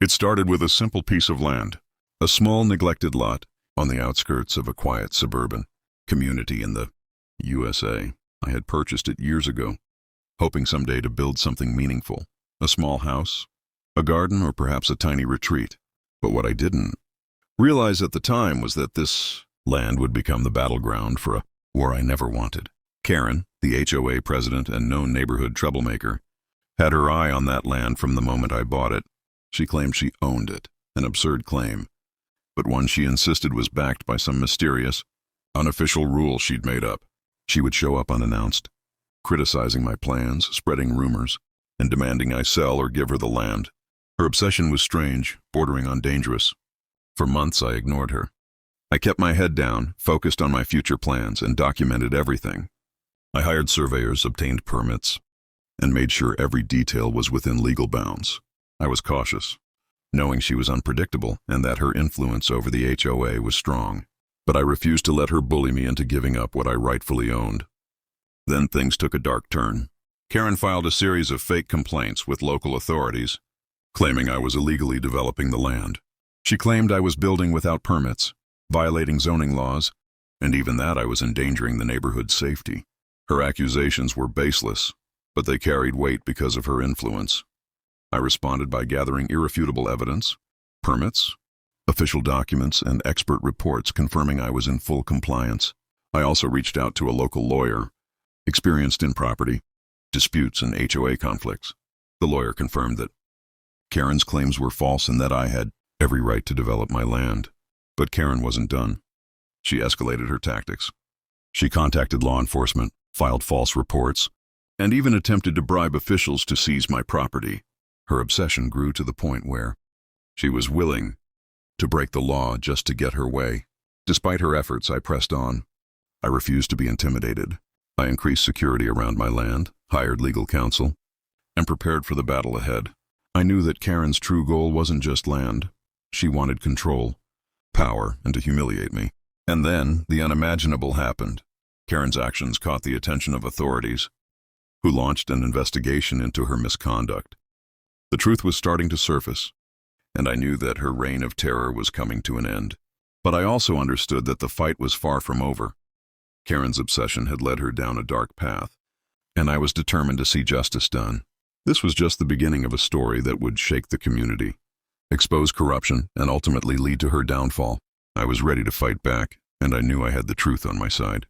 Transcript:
It started with a simple piece of land, a small neglected lot on the outskirts of a quiet suburban community in the USA. I had purchased it years ago, hoping someday to build something meaningful, a small house, a garden, or perhaps a tiny retreat. But what I didn't realize at the time was that this land would become the battleground for a war I never wanted. Karen, the HOA president and known neighborhood troublemaker, had her eye on that land from the moment I bought it. She claimed she owned it, an absurd claim, but one she insisted was backed by some mysterious, unofficial rule she'd made up. She would show up unannounced, criticizing my plans, spreading rumors, and demanding I sell or give her the land. Her obsession was strange, bordering on dangerous. For months I ignored her. I kept my head down, focused on my future plans, and documented everything. I hired surveyors, obtained permits, and made sure every detail was within legal bounds. I was cautious, knowing she was unpredictable and that her influence over the HOA was strong. But I refused to let her bully me into giving up what I rightfully owned. Then things took a dark turn. Karen filed a series of fake complaints with local authorities, claiming I was illegally developing the land. She claimed I was building without permits, violating zoning laws, and even that I was endangering the neighborhood's safety. Her accusations were baseless, but they carried weight because of her influence. I responded by gathering irrefutable evidence, permits, official documents, and expert reports confirming I was in full compliance. I also reached out to a local lawyer, experienced in property disputes and HOA conflicts. The lawyer confirmed that Karen's claims were false and that I had every right to develop my land. But Karen wasn't done. She escalated her tactics. She contacted law enforcement, filed false reports, and even attempted to bribe officials to seize my property. Her obsession grew to the point where she was willing to break the law just to get her way. Despite her efforts, I pressed on. I refused to be intimidated. I increased security around my land, hired legal counsel, and prepared for the battle ahead. I knew that Karen's true goal wasn't just land. She wanted control, power, and to humiliate me. And then the unimaginable happened. Karen's actions caught the attention of authorities, who launched an investigation into her misconduct. The truth was starting to surface, and I knew that her reign of terror was coming to an end. But I also understood that the fight was far from over. Karen's obsession had led her down a dark path, and I was determined to see justice done. This was just the beginning of a story that would shake the community, expose corruption, and ultimately lead to her downfall. I was ready to fight back, and I knew I had the truth on my side.